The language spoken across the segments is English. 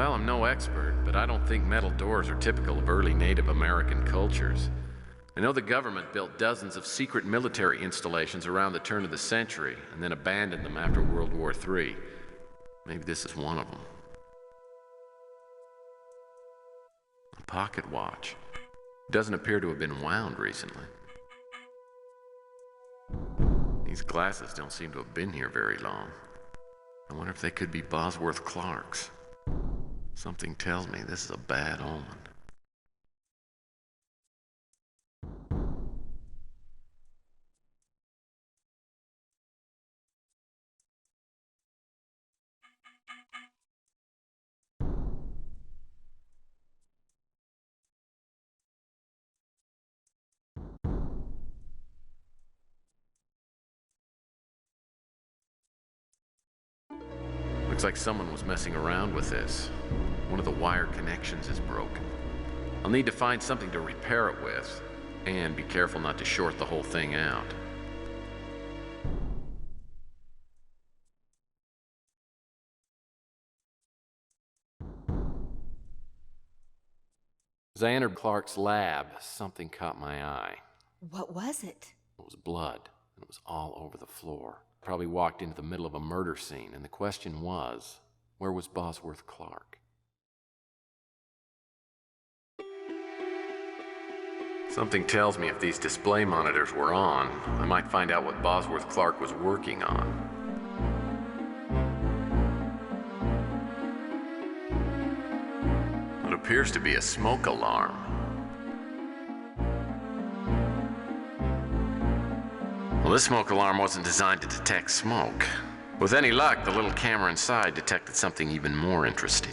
Well, I'm no expert, but I don't think metal doors are typical of early Native American cultures. I know the government built dozens of secret military installations around the turn of the century and then abandoned them after World War III. Maybe this is one of them. A pocket watch. It doesn't appear to have been wound recently. These glasses don't seem to have been here very long. I wonder if they could be Bosworth Clark's. Something tells me this is a bad omen. Looks like someone was messing around with this. One of the wire connections is broken. I'll need to find something to repair it with, and be careful not to short the whole thing out. As I entered Clark's lab, something caught my eye. What was it? It was blood, and it was all over the floor. Probably walked into the middle of a murder scene, and the question was, where was Bosworth Clark? Something tells me if these display monitors were on, I might find out what Bosworth Clark was working on. It appears to be a smoke alarm. Well, this smoke alarm wasn't designed to detect smoke. With any luck, the little camera inside detected something even more interesting.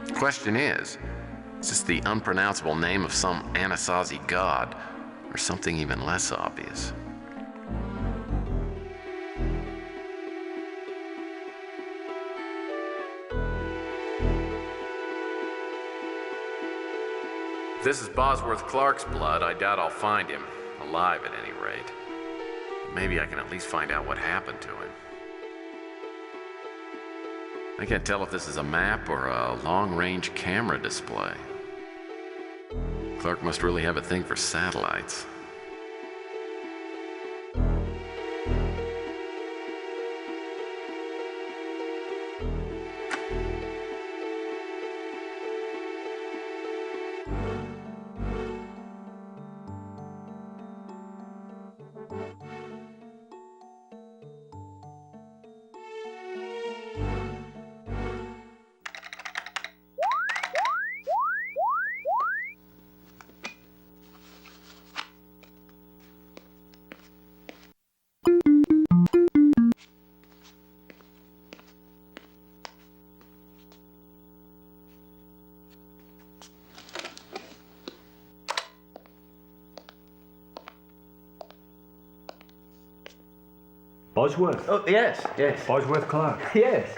The question is this the unpronounceable name of some Anasazi god, or something even less obvious? If this is Bosworth Clark's blood, I doubt I'll find him, alive at any rate. But maybe I can at least find out what happened to him. I can't tell if this is a map or a long-range camera display. Clark must really have a thing for satellites. Bosworth? Oh, yes, yes. Bosworth Clark? Yes.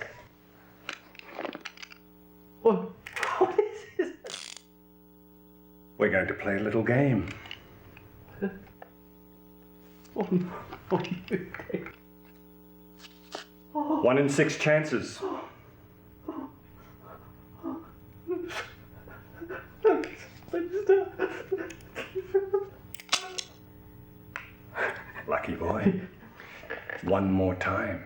What is this? We're going to play a little game. Oh, no. 1 in 6 chances. Lucky boy. One more time.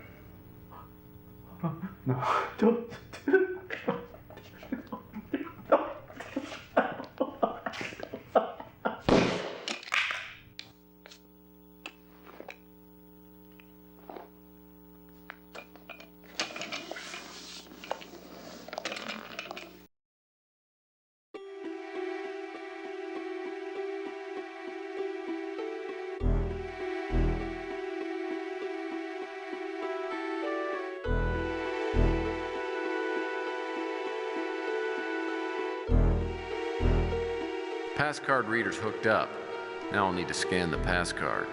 No, don't. Pass card reader's hooked up. Now I'll need to scan the pass card.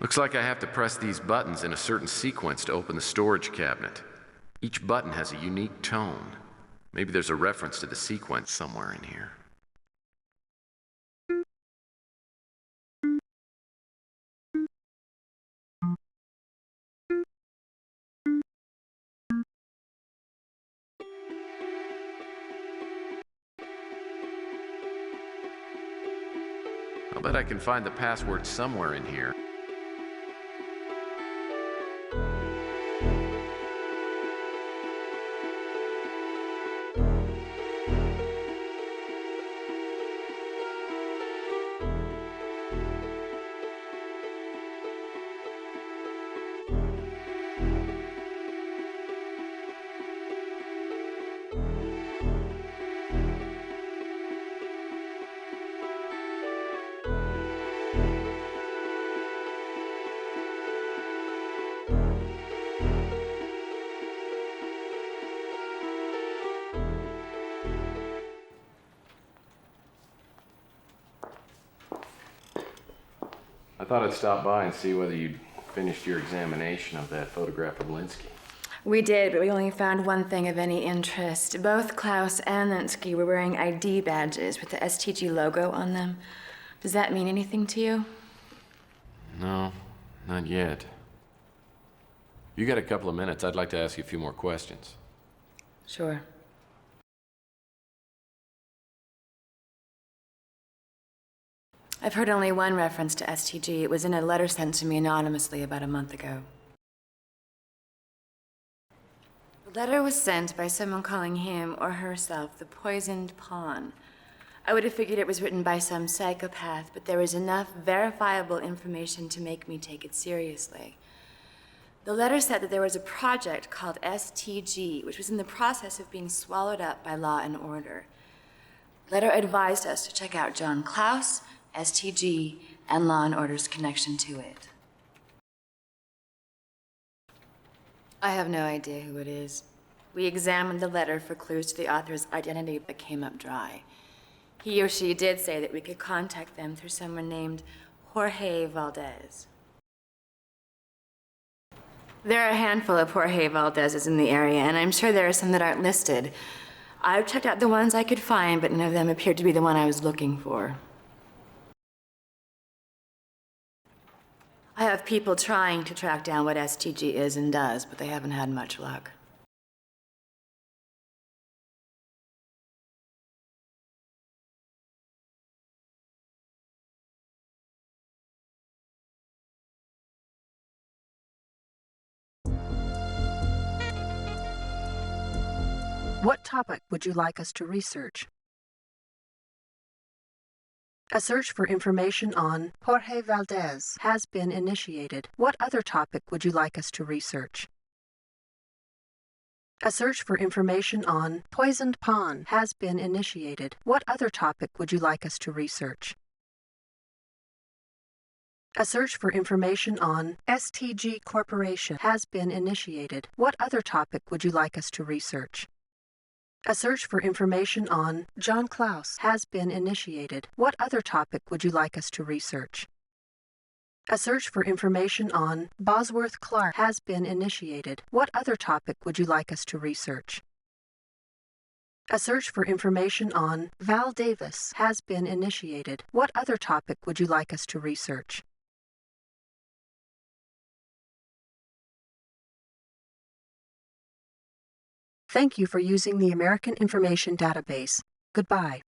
Looks like I have to press these buttons in a certain sequence to open the storage cabinet. Each button has a unique tone. Maybe there's a reference to the sequence somewhere in here. I'll bet I can find the password somewhere in here. I thought I'd stop by and see whether you'd finished your examination of that photograph of Linsky. We did, but we only found one thing of any interest. Both Klaus and Linsky were wearing ID badges with the STG logo on them. Does that mean anything to you? No, not yet. You got a couple of minutes, I'd like to ask you a few more questions. Sure. I've heard only one reference to STG. It was in a letter sent to me anonymously about a month ago. The letter was sent by someone calling him or herself the poisoned pawn. I would have figured it was written by some psychopath, but there was enough verifiable information to make me take it seriously. The letter said that there was a project called STG, which was in the process of being swallowed up by Law and Order. The letter advised us to check out John Klaus, STG, and Law and Order's connection to it. I have no idea who it is. We examined the letter for clues to the author's identity, but came up dry. He or she did say that we could contact them through someone named Jorge Valdez. There are a handful of Jorge Valdezes in the area, and I'm sure there are some that aren't listed. I've checked out the ones I could find, but none of them appeared to be the one I was looking for. I have people trying to track down what STG is and does, but they haven't had much luck. What topic would you like us to research? A search for information on Jorge Valdez has been initiated. What other topic would you like us to research? A search for information on poisoned pawn has been initiated. What other topic would you like us to research? A search for information on STG Corporation has been initiated. What other topic would you like us to research? A search for information on John Klaus has been initiated. What other topic would you like us to research? A search for information on Bosworth Clark has been initiated. What other topic would you like us to research? A search for information on Val Davis has been initiated. What other topic would you like us to research? Thank you for using the American Information Database. Goodbye.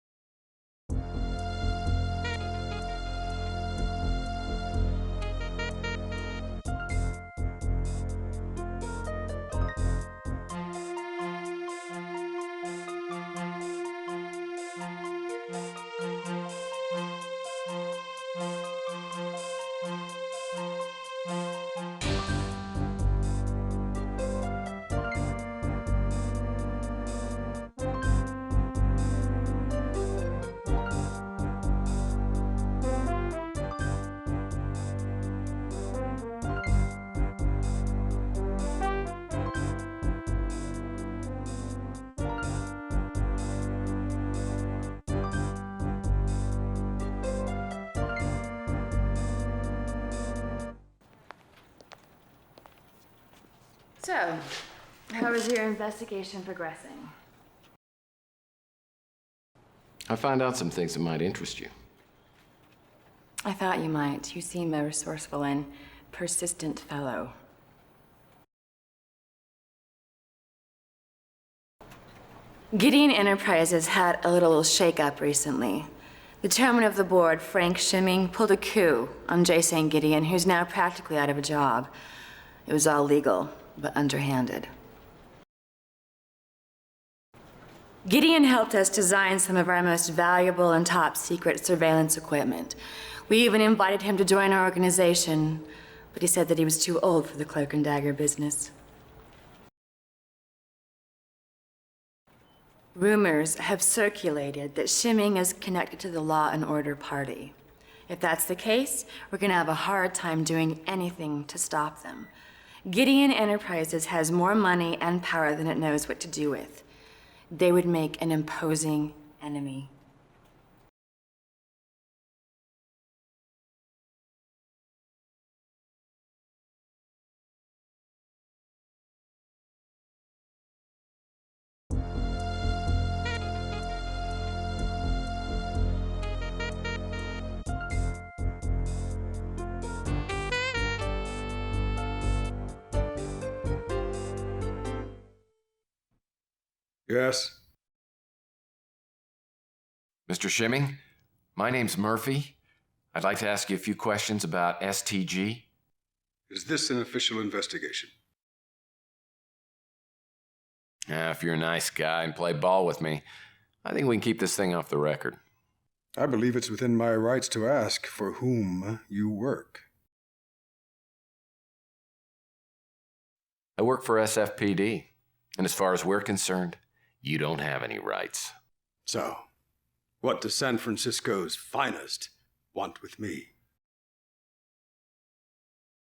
So, how is your investigation progressing? I found out some things that might interest you. I thought you might. You seem a resourceful and persistent fellow. Gideon Enterprises had a little shake-up recently. The chairman of the board, Frank Shimming, pulled a coup on Jason Gideon, who's now practically out of a job. It was all legal, but underhanded. Gideon helped us design some of our most valuable and top-secret surveillance equipment. We even invited him to join our organization, but he said that he was too old for the cloak and dagger business. Rumors have circulated that Shimming is connected to the Law and Order Party. If that's the case, we're gonna have a hard time doing anything to stop them. Gideon Enterprises has more money and power than it knows what to do with. They would make an imposing enemy. Yes? Mr. Shimming, my name's Murphy. I'd like to ask you a few questions about STG. Is this an official investigation? If you're a nice guy and play ball with me, I think we can keep this thing off the record. I believe it's within my rights to ask for whom you work. I work for SFPD, and as far as we're concerned, you don't have any rights. So, what does San Francisco's finest want with me?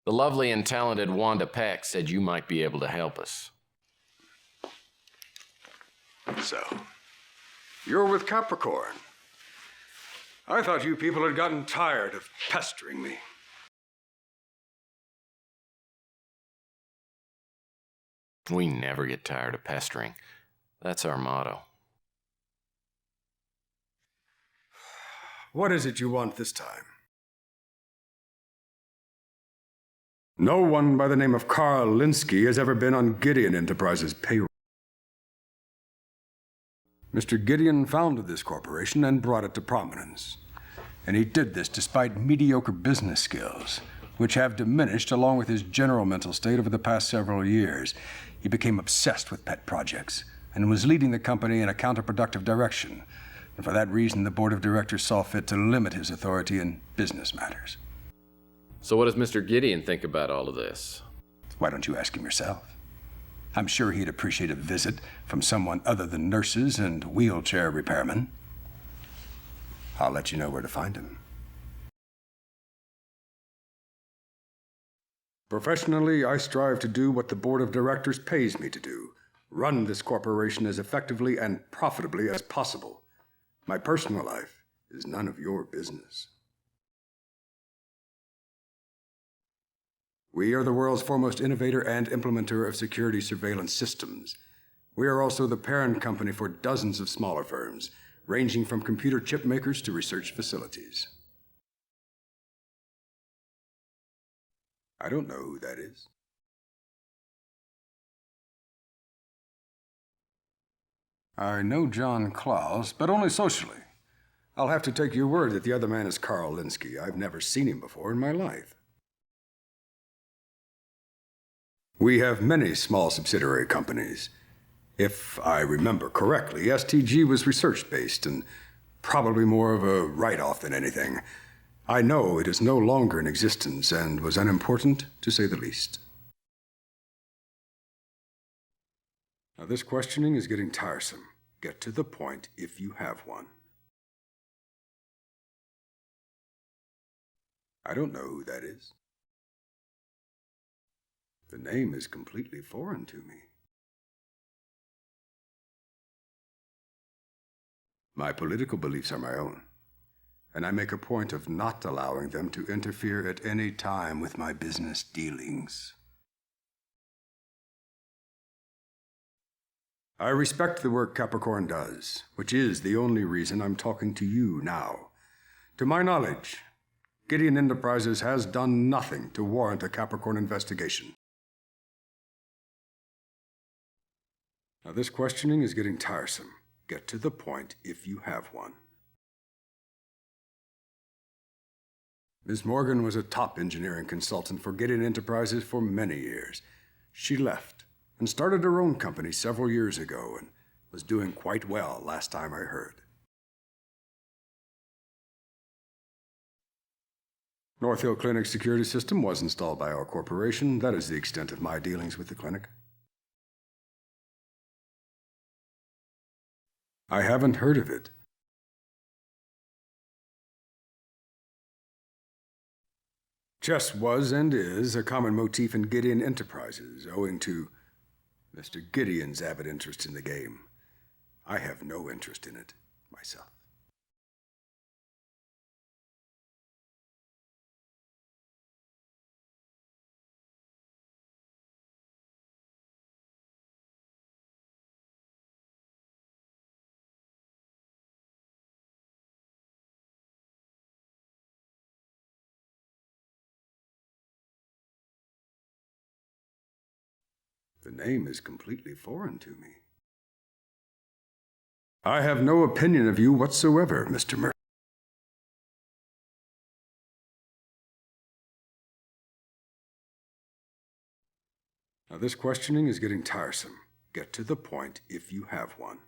The lovely and talented Wanda Peck said you might be able to help us. So, you're with Capricorn. I thought you people had gotten tired of pestering me. We never get tired of pestering. That's our motto. What is it you want this time? No one by the name of Carl Linsky has ever been on Gideon Enterprises' payroll. Mr. Gideon founded this corporation and brought it to prominence. And he did this despite mediocre business skills, which have diminished along with his general mental state over the past several years. He became obsessed with pet projects and was leading the company in a counterproductive direction. And for that reason, the board of directors saw fit to limit his authority in business matters. So what does Mr. Gideon think about all of this? Why don't you ask him yourself? I'm sure he'd appreciate a visit from someone other than nurses and wheelchair repairmen. I'll let you know where to find him. Professionally, I strive to do what the board of directors pays me to do. Run this corporation as effectively and profitably as possible. My personal life is none of your business. We are the world's foremost innovator and implementer of security surveillance systems. We are also the parent company for dozens of smaller firms, ranging from computer chip makers to research facilities. I don't know who that is. I know John Klaus, but only socially. I'll have to take your word that the other man is Carl Linsky. I've never seen him before in my life. We have many small subsidiary companies. If I remember correctly, STG was research-based and probably more of a write-off than anything. I know it is no longer in existence and was unimportant, to say the least. Now, this questioning is getting tiresome. Get to the point if you have one. I don't know who that is. The name is completely foreign to me. My political beliefs are my own, and I make a point of not allowing them to interfere at any time with my business dealings. I respect the work Capricorn does, which is the only reason I'm talking to you now. To my knowledge, Gideon Enterprises has done nothing to warrant a Capricorn investigation. Now, this questioning is getting tiresome. Get to the point if you have one. Ms. Morgan was a top engineering consultant for Gideon Enterprises for many years. She left and started her own company several years ago and was doing quite well last time I heard. North Hill Clinic's security system was installed by our corporation. That is the extent of my dealings with the clinic. I haven't heard of it. Chess was and is a common motif in Gideon Enterprises, owing to Mr. Gideon's avid interest in the game. I have no interest in it myself. The name is completely foreign to me. I have no opinion of you whatsoever, Mr. Murphy. Now, this questioning is getting tiresome. Get to the point if you have one.